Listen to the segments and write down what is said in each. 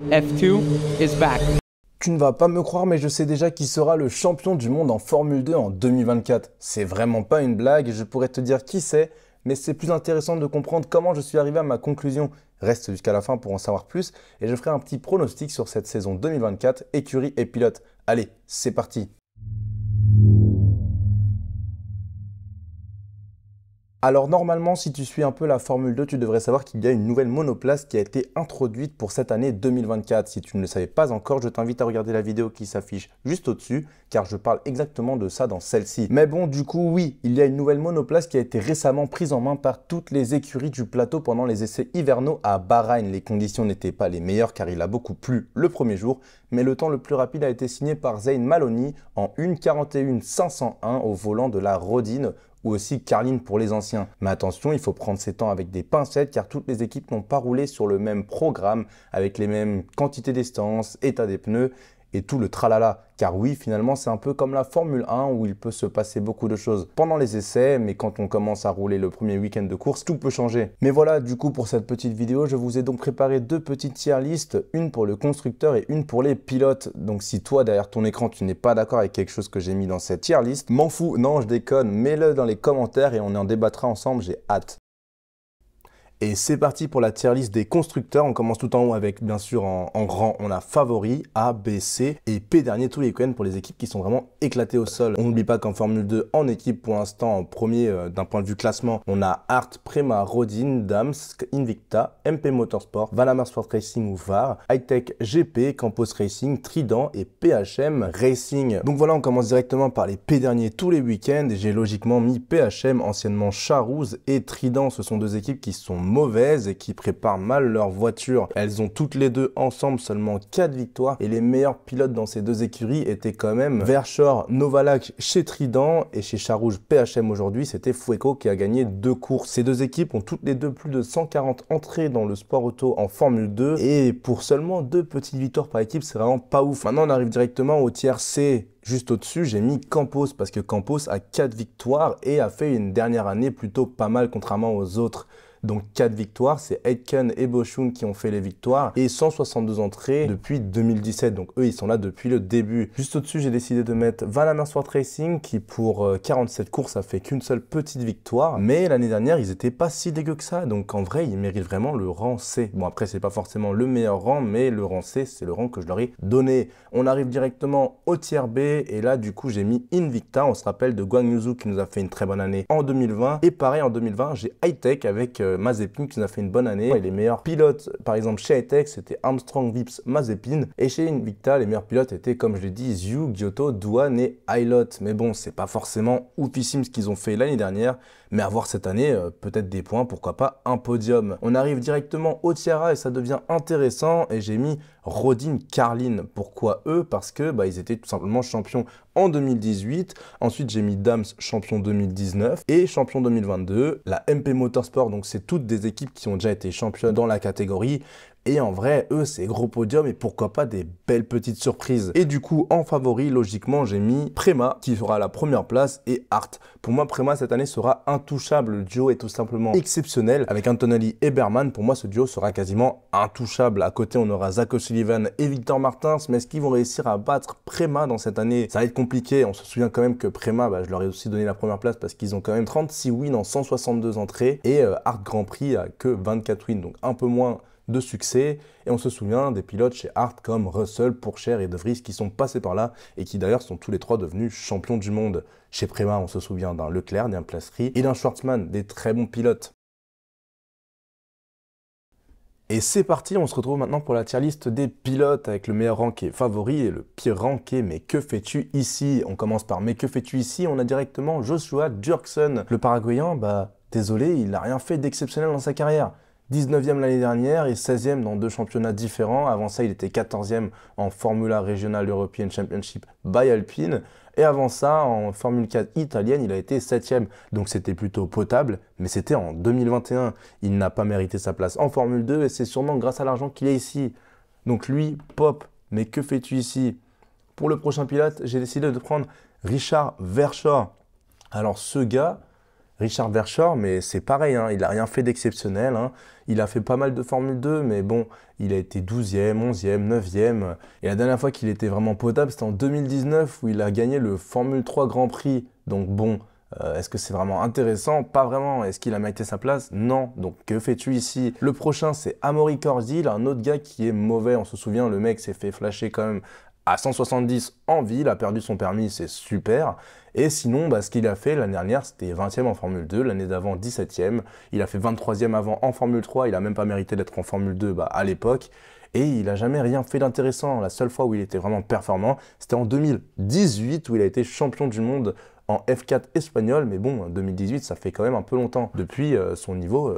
F2 is back. Tu ne vas pas me croire, mais je sais déjà qui sera le champion du monde en Formule 2 en 2024. C'est vraiment pas une blague, je pourrais te dire qui c'est, mais c'est plus intéressant de comprendre comment je suis arrivé à ma conclusion. Reste jusqu'à la fin pour en savoir plus, et je ferai un petit pronostic sur cette saison 2024, écurie et pilote. Allez, c'est parti! Alors normalement, si tu suis un peu la Formule 2, tu devrais savoir qu'il y a une nouvelle monoplace qui a été introduite pour cette année 2024. Si tu ne le savais pas encore, je t'invite à regarder la vidéo qui s'affiche juste au-dessus, car je parle exactement de ça dans celle-ci. Mais bon, du coup, oui, il y a une nouvelle monoplace qui a été récemment prise en main par toutes les écuries du plateau pendant les essais hivernaux à Bahreïn. Les conditions n'étaient pas les meilleures car il a beaucoup plu le premier jour, mais le temps le plus rapide a été signé par Zayn Maloney en 1:41.501 au volant de la Rodin, ou aussi Carlin pour les anciens. Mais attention, il faut prendre ces temps avec des pincettes car toutes les équipes n'ont pas roulé sur le même programme avec les mêmes quantités d'essence, état des pneus et tout le tralala. Car oui, finalement, c'est un peu comme la Formule 1 où il peut se passer beaucoup de choses pendant les essais, mais quand on commence à rouler le premier week-end de course, tout peut changer. Mais voilà, du coup, pour cette petite vidéo, je vous ai donc préparé deux petites tier lists, une pour le constructeur et une pour les pilotes. Donc si toi, derrière ton écran, tu n'es pas d'accord avec quelque chose que j'ai mis dans cette tier list, m'en fous, non, je déconne, mets-le dans les commentaires et on en débattra ensemble, j'ai hâte. Et c'est parti pour la tier list des constructeurs. On commence tout en haut avec, bien sûr, en rang, on a favori, A, B, C et P dernier tous les week-ends pour les équipes qui sont vraiment éclatées au sol. On n'oublie pas qu'en Formule 2, en équipe, pour l'instant, en premier d'un point de vue classement, on a Art, Prema, Rodin, Dams, Invicta, MP Motorsport, Valama Sport Racing ou VAR, Hightech GP, Campos Racing, Trident et PHM Racing. Donc voilà, on commence directement par les P derniers tous les week-ends. J'ai logiquement mis PHM, anciennement Charouz, et Trident. Ce sont deux équipes qui sont mauvaises et qui préparent mal leur voiture. Elles ont toutes les deux ensemble seulement 4 victoires et les meilleurs pilotes dans ces deux écuries étaient quand même Verschoor, Novalak chez Trident et chez Charouz PHM aujourd'hui, c'était Fueco qui a gagné 2 courses. Ces deux équipes ont toutes les deux plus de 140 entrées dans le sport auto en Formule 2 et pour seulement 2 petites victoires par équipe, c'est vraiment pas ouf. Maintenant, on arrive directement au tiers C. Juste au-dessus, j'ai mis Campos parce que Campos a 4 victoires et a fait une dernière année plutôt pas mal contrairement aux autres. Donc 4 victoires, c'est Aitken et Boschung qui ont fait les victoires et 162 entrées depuis 2017. Donc eux, ils sont là depuis le début. Juste au-dessus, j'ai décidé de mettre Valama Sport Racing qui pour 47 courses a fait qu'une seule petite victoire. Mais l'année dernière, ils étaient pas si dégueux que ça. Donc en vrai, ils méritent vraiment le rang C. Bon après, c'est pas forcément le meilleur rang, mais le rang C, c'est le rang que je leur ai donné. On arrive directement au tiers B et là, du coup, j'ai mis Invicta. On se rappelle de Guang Yuzu qui nous a fait une très bonne année en 2020. Et pareil, en 2020, j'ai Hightech avec Mazepin qui nous a fait une bonne année. Et les meilleurs pilotes, par exemple chez Hightech, c'était Armstrong, Vips, Mazepin. Et chez Invicta, les meilleurs pilotes étaient, comme je l'ai dit, Zhu, Giotto, Douane et Aylot. Mais bon, c'est pas forcément oufissime ce qu'ils ont fait l'année dernière. Mais à voir cette année, peut-être des points, pourquoi pas un podium. On arrive directement au tiers A et ça devient intéressant. Et j'ai mis Rodin, Carlin. Pourquoi eux? Parce que ils étaient tout simplement champions en 2018. Ensuite, j'ai mis Dams, champion 2019 et champion 2022. La MP Motorsport, donc c'est toutes des équipes qui ont déjà été championnes dans la catégorie. Et en vrai, eux, c'est gros podium et pourquoi pas des belles petites surprises. Et du coup, en favori, logiquement, j'ai mis Prema qui sera à la première place et Art. Pour moi, Prema, cette année, sera intouchable. Le duo est tout simplement exceptionnel. Avec Antonelli et Berman, pour moi, ce duo sera quasiment intouchable. À côté, on aura Zach O'Sullivan et Victor Martins. Mais est-ce qu'ils vont réussir à battre Prema dans cette année? Ça va être compliqué. On se souvient quand même que Prema, je leur ai aussi donné la première place parce qu'ils ont quand même 36 wins en 162 entrées. Et Art Grand Prix a que 24 wins, donc un peu moins de succès. Et on se souvient des pilotes chez Art comme Russell, Pourchaire et De Vries qui sont passés par là et qui d'ailleurs sont tous les trois devenus champions du monde. Chez Prema, on se souvient d'un Leclerc, d'un Piastri et d'un Schwartzman, des très bons pilotes. Et c'est parti, on se retrouve maintenant pour la tier list des pilotes avec le meilleur rang qui est favori et le pire rang qui est mais que fais-tu ici? On commence par mais que fais-tu ici? On a directement Joshua Dirksen. Le Paraguayen, désolé, il n'a rien fait d'exceptionnel dans sa carrière. 19e l'année dernière et 16e dans 2 championnats différents. Avant ça, il était 14e en Formula Regional European Championship by Alpine. Et avant ça, en Formule 4 italienne, il a été 7e. Donc c'était plutôt potable, mais c'était en 2021. Il n'a pas mérité sa place en Formule 2 et c'est sûrement grâce à l'argent qu'il est ici. Donc lui, pop, mais que fais-tu ici? Pour le prochain pilote, j'ai décidé de prendre Richard Verschoor. Alors ce gars, Richard Verschoor, mais c'est pareil, hein, il n'a rien fait d'exceptionnel. Hein. Il a fait pas mal de Formule 2, mais bon, il a été 12e, 11e, 9e. Et la dernière fois qu'il était vraiment potable, c'était en 2019 où il a gagné le Formule 3 Grand Prix. Donc bon, est-ce que c'est vraiment intéressant? Pas vraiment. Est-ce qu'il a mérité sa place? Non. Donc que fais-tu ici? Le prochain, c'est Amaury Cordil, un autre gars qui est mauvais. On se souvient, le mec s'est fait flasher quand même à 170 en ville, a perdu son permis, c'est super. Et sinon, ce qu'il a fait l'année dernière, c'était 20e en Formule 2, l'année d'avant 17e. Il a fait 23e avant en Formule 3, il n'a même pas mérité d'être en Formule 2 à l'époque. Et il n'a jamais rien fait d'intéressant. La seule fois où il était vraiment performant, c'était en 2018 où il a été champion du monde en F4 espagnol. Mais bon, 2018, ça fait quand même un peu longtemps. Depuis, son niveau,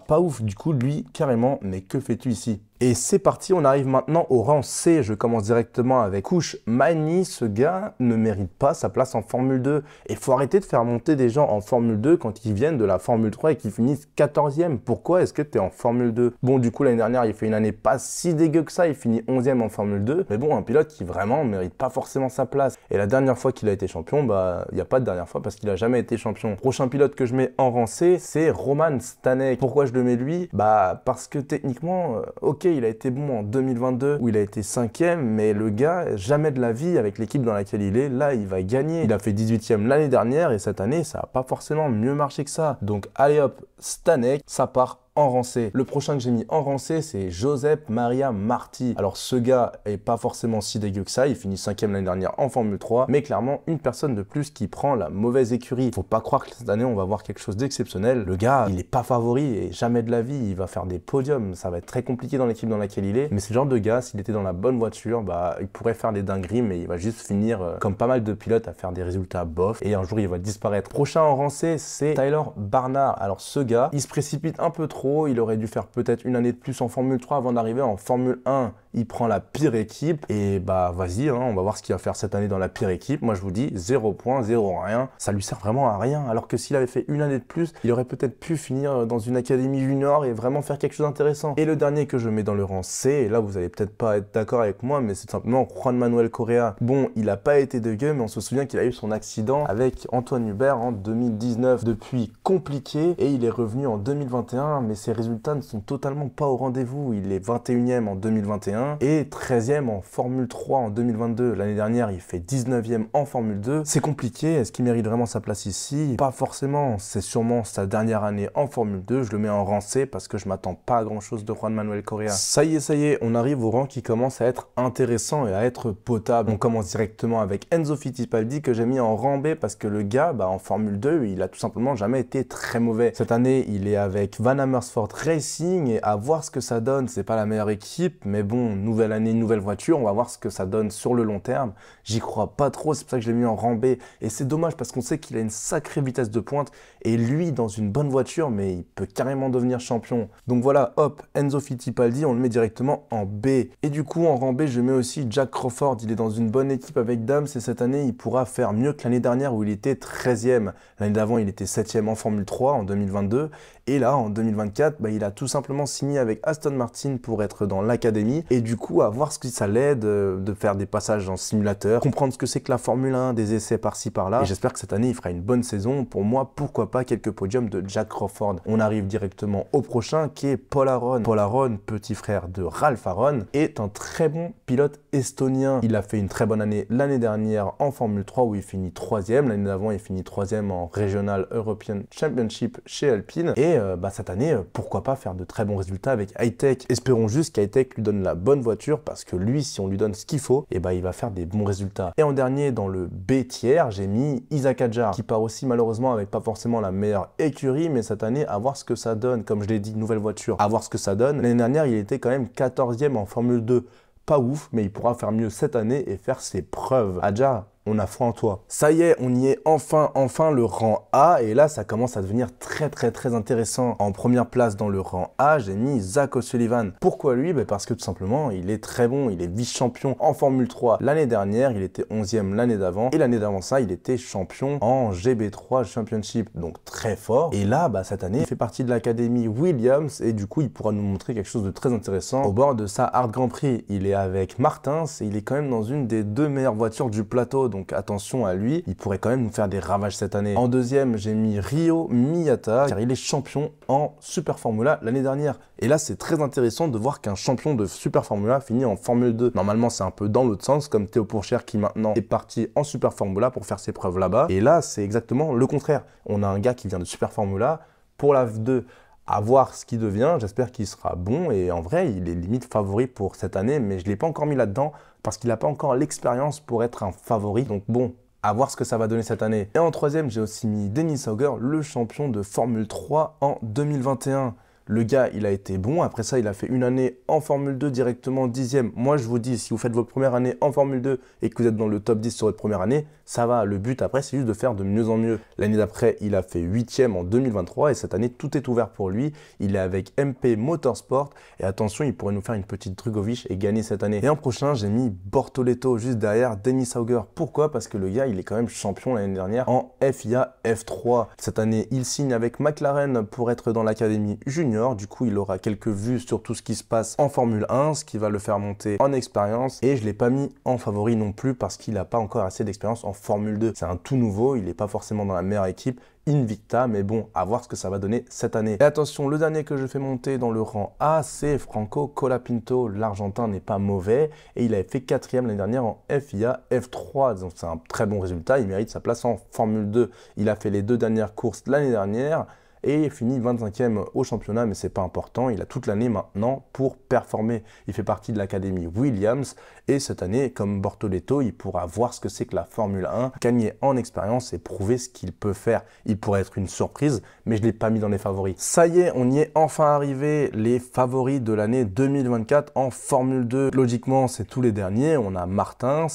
pas ouf du coup, lui, carrément. Mais que fais-tu ici? Et c'est parti, on arrive maintenant au rang C. Je commence directement avec Kouch Mani. Ce gars ne mérite pas sa place en Formule 2. Et il faut arrêter de faire monter des gens en Formule 2 quand ils viennent de la Formule 3 et qu'ils finissent 14e. Pourquoi est-ce que tu es en Formule 2? Bon, du coup, l'année dernière, il fait une année pas si dégueu que ça. Il finit 11e en Formule 2. Mais bon, un pilote qui vraiment ne mérite pas forcément sa place. Et la dernière fois qu'il a été champion, il n'y a pas de dernière fois parce qu'il n'a jamais été champion. Prochain pilote que je mets en rang C, c'est Roman Stanek. Pourquoi je le mets lui? Parce que techniquement, ok, il a été bon en 2022 où il a été 5e, mais le gars, jamais de la vie avec l'équipe dans laquelle il est, là il va gagner. Il a fait 18e l'année dernière et cette année ça n'a pas forcément mieux marché que ça. Donc allez hop, Stanek, ça part en rang C. Le prochain que j'ai mis en rang C, c'est Josep Maria Marti. Alors ce gars est pas forcément si dégueu que ça, il finit 5e l'année dernière en Formule 3, mais clairement une personne de plus qui prend la mauvaise écurie. Faut pas croire que cette année on va voir quelque chose d'exceptionnel. Le gars, il est pas favori et jamais de la vie, il va faire des podiums. Ça va être très compliqué dans l'équipe dans laquelle il est, mais c'est le genre de gars, s'il était dans la bonne voiture, il pourrait faire des dingueries, mais il va juste finir comme pas mal de pilotes à faire des résultats bof et un jour il va disparaître. Prochain en rang C, c'est Tyler Barnard. Alors ce gars, il se précipite un peu trop. Il aurait dû faire peut-être une année de plus en Formule 3 avant d'arriver en Formule 1. Il prend la pire équipe et vas-y, hein, on va voir ce qu'il va faire cette année dans la pire équipe. Moi je vous dis 0 points, 0 rien. Ça lui sert vraiment à rien. Alors que s'il avait fait une année de plus, il aurait peut-être pu finir dans une académie junior et vraiment faire quelque chose d'intéressant. Et le dernier que je mets dans le rang C, et là vous allez peut-être pas être d'accord avec moi, mais c'est simplement Juan Manuel Correa. Bon, il n'a pas été dégueu, mais on se souvient qu'il a eu son accident avec Antoine Hubert en 2019. Depuis, compliqué, et il est revenu en 2021, mais ses résultats ne sont totalement pas au rendez-vous. Il est 21e en 2021 et 13e en Formule 3 en 2022. L'année dernière, il fait 19e en Formule 2. C'est compliqué. Est-ce qu'il mérite vraiment sa place ici? Pas forcément. C'est sûrement sa dernière année en Formule 2. Je le mets en rang C parce que je m'attends pas à grand-chose de Juan Manuel Correa. Ça y est, on arrive au rang qui commence à être intéressant et à être potable. On commence directement avec Enzo Fittipaldi que j'ai mis en rang B parce que le gars, en Formule 2, il a tout simplement jamais été très mauvais. Cette année, il est avec Van Amersfoort Racing et à voir ce que ça donne. C'est pas la meilleure équipe, mais bon, nouvelle année, nouvelle voiture, on va voir ce que ça donne sur le long terme. J'y crois pas trop, c'est pour ça que je l'ai mis en rang B. Et c'est dommage parce qu'on sait qu'il a une sacrée vitesse de pointe et lui, dans une bonne voiture, mais il peut carrément devenir champion. Donc voilà, hop, Enzo Fittipaldi, on le met directement en B. Et du coup, en rang B, je mets aussi Jack Crawford. Il est dans une bonne équipe avec Dams et cette année, il pourra faire mieux que l'année dernière où il était 13e. L'année d'avant, il était 7e en Formule 3 en 2022. Et là, en 2024, il a tout simplement signé avec Aston Martin pour être dans l'académie. Et du coup, à voir ce que ça l'aide de faire des passages en simulateur, comprendre ce que c'est que la Formule 1, des essais par-ci par-là. Et j'espère que cette année, il fera une bonne saison. Pour moi, pourquoi pas quelques podiums de Jack Crawford. On arrive directement au prochain qui est Paul Aron. Paul Aron, petit frère de Ralph Aron, est un très bon pilote estonien. Il a fait une très bonne année l'année dernière en Formule 3 où il finit 3e. L'année d'avant, il finit 3e en Regional European Championship chez Alpine. Et cette année, pourquoi pas faire de très bons résultats avec Hi-Tech. Espérons juste qu'Hi-Tech lui donne la bonne voiture parce que lui, si on lui donne ce qu'il faut, il va faire des bons résultats. Et en dernier, dans le B tiers, j'ai mis Isaac Hadjar qui part aussi malheureusement avec pas forcément la meilleure écurie, mais cette année, à voir ce que ça donne. Comme je l'ai dit, nouvelle voiture, à voir ce que ça donne. L'année dernière, il était quand même 14e en Formule 2. Pas ouf, mais il pourra faire mieux cette année et faire ses preuves. Hadjar, on a foi en toi. Ça y est, on y est enfin le rang A. Et là, ça commence à devenir très intéressant. En première place dans le rang A, j'ai mis Zach O'Sullivan. Pourquoi lui? Parce que tout simplement, il est très bon. Il est vice-champion en Formule 3 l'année dernière. Il était 11e l'année d'avant. Et l'année d'avant ça, il était champion en GB3 Championship. Donc très fort. Et là, cette année, il fait partie de l'académie Williams. Et du coup, il pourra nous montrer quelque chose de très intéressant au bord de sa Hard Grand Prix. Il est avec Martins et il est quand même dans une des deux meilleures voitures du plateau. donc attention à lui, il pourrait quand même nous faire des ravages cette année. En deuxième, j'ai mis Ryo Miyata, car il est champion en Super Formula l'année dernière. Et là, c'est très intéressant de voir qu'un champion de Super Formula finit en Formule 2. Normalement, c'est un peu dans l'autre sens, comme Théo Pourchaire qui maintenant est parti en Super Formula pour faire ses preuves là-bas. Et là, c'est exactement le contraire. On a un gars qui vient de Super Formula pour la F2. À voir ce qu'il devient, j'espère qu'il sera bon et en vrai, il est limite favori pour cette année, mais je ne l'ai pas encore mis là-dedans parce qu'il n'a pas encore l'expérience pour être un favori. Donc bon, à voir ce que ça va donner cette année. Et en troisième, j'ai aussi mis Dennis Hauger, le champion de Formule 3 en 2021. Le gars, il a été bon. Après ça, il a fait une année en Formule 2 directement 10e. Moi, je vous dis, si vous faites votre première année en Formule 2 et que vous êtes dans le top 10 sur votre première année, ça va. Le but après, c'est juste de faire de mieux en mieux. L'année d'après, il a fait 8e en 2023 et cette année, tout est ouvert pour lui. Il est avec MP Motorsport et attention, il pourrait nous faire une petite Drugovich et gagner cette année. Et en prochain, j'ai mis Bortoleto juste derrière Dennis Hauger. Pourquoi? Parce que le gars, il est quand même champion l'année dernière en FIA F3. Cette année, il signe avec McLaren pour être dans l'académie junior. Du coup, il aura quelques vues sur tout ce qui se passe en Formule 1, ce qui va le faire monter en expérience. Et je ne l'ai pas mis en favori non plus parce qu'il n'a pas encore assez d'expérience en Formule 2. C'est un tout nouveau, il n'est pas forcément dans la meilleure équipe. Invicta, mais bon, à voir ce que ça va donner cette année. Et attention, le dernier que je fais monter dans le rang A, c'est Franco Colapinto. L'Argentin n'est pas mauvais et il avait fait 4e l'année dernière en FIA F3. Donc c'est un très bon résultat, il mérite sa place en Formule 2. Il a fait les 2 dernières courses l'année dernière et finit 25e au championnat, mais c'est pas important, il a toute l'année maintenant pour performer. Il fait partie de l'académie Williams et cette année, comme Bortoleto, il pourra voir ce que c'est que la Formule 1, gagner en expérience et prouver ce qu'il peut faire. Il pourrait être une surprise, mais je ne l'ai pas mis dans les favoris. Ça y est, on y est enfin arrivé, les favoris de l'année 2024 en Formule 2. Logiquement, c'est tous les derniers, on a Martins,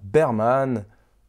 Berman,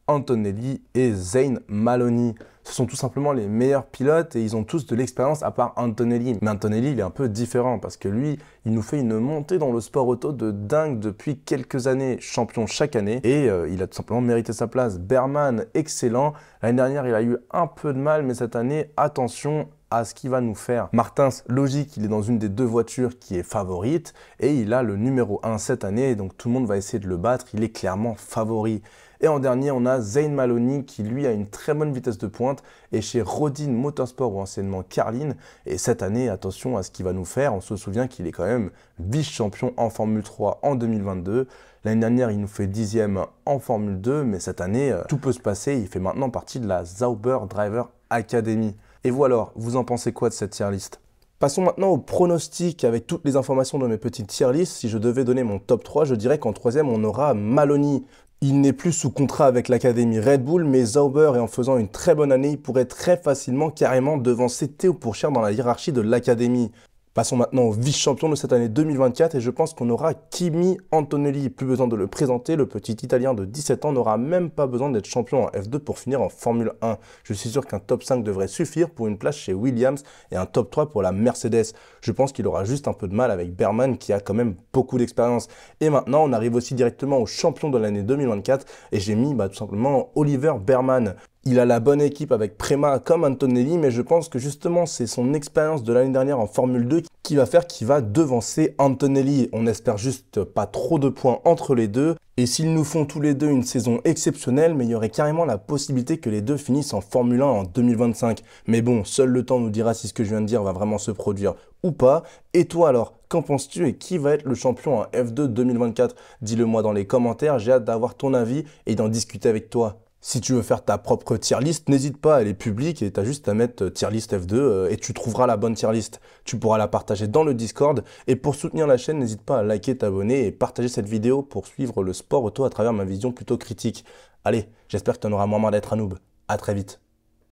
Antonelli et Zane Maloney. Ce sont tout simplement les meilleurs pilotes et ils ont tous de l'expérience à part Antonelli. Mais Antonelli, il est un peu différent parce que lui, il nous fait une montée dans le sport auto de dingue depuis quelques années, champion chaque année et il a tout simplement mérité sa place. Berman, excellent. L'année dernière, il a eu un peu de mal, mais cette année, attention à ce qu'il va nous faire. Martins, logique, il est dans une des 2 voitures qui est favorite et il a le numéro 1 cette année, donc tout le monde va essayer de le battre, il est clairement favori. Et en dernier, on a Zane Maloney qui lui a une très bonne vitesse de pointe et chez Rodin Motorsport ou anciennement Carlin. Et cette année, attention à ce qu'il va nous faire. On se souvient qu'il est quand même vice-champion en Formule 3 en 2022. L'année dernière, il nous fait 10e en Formule 2, mais cette année, tout peut se passer. Il fait maintenant partie de la Sauber Driver Academy. Et vous alors, vous en pensez quoi de cette tier list? Passons maintenant au pronostic avec toutes les informations de mes petites tier list. Si je devais donner mon top 3, je dirais qu'en 3e, on aura Maloney. Il n'est plus sous contrat avec l'académie Red Bull, mais Sauber, et en faisant une très bonne année, il pourrait très facilement carrément devancer Théo Pourchaire dans la hiérarchie de l'académie. Passons maintenant au vice-champion de cette année 2024 et je pense qu'on aura Kimi Antonelli. Plus besoin de le présenter, le petit Italien de 17 ans n'aura même pas besoin d'être champion en F2 pour finir en Formule 1. Je suis sûr qu'un top 5 devrait suffire pour une place chez Williams et un top 3 pour la Mercedes. Je pense qu'il aura juste un peu de mal avec Berman qui a quand même beaucoup d'expérience. Et maintenant, on arrive aussi directement au champion de l'année 2024 et j'ai mis tout simplement Oliver Berman. Il a la bonne équipe avec Prema comme Antonelli, mais je pense que justement c'est son expérience de l'année dernière en Formule 2 qui va faire qu'il va devancer Antonelli. On espère juste pas trop de points entre les deux. Et s'ils nous font tous les deux une saison exceptionnelle, mais il y aurait carrément la possibilité que les deux finissent en Formule 1 en 2025. Mais bon, seul le temps nous dira si ce que je viens de dire va vraiment se produire ou pas. Et toi alors, qu'en penses-tu et qui va être le champion en F2 2024? Dis-le moi dans les commentaires, j'ai hâte d'avoir ton avis et d'en discuter avec toi. Si tu veux faire ta propre tier list, n'hésite pas, elle est publique et tu as juste à mettre tier list F2 et tu trouveras la bonne tier list. Tu pourras la partager dans le Discord et pour soutenir la chaîne, n'hésite pas à liker, t'abonner et partager cette vidéo pour suivre le sport auto à travers ma vision plutôt critique. Allez, j'espère que tu en auras moins marre d'être un noob. À très vite.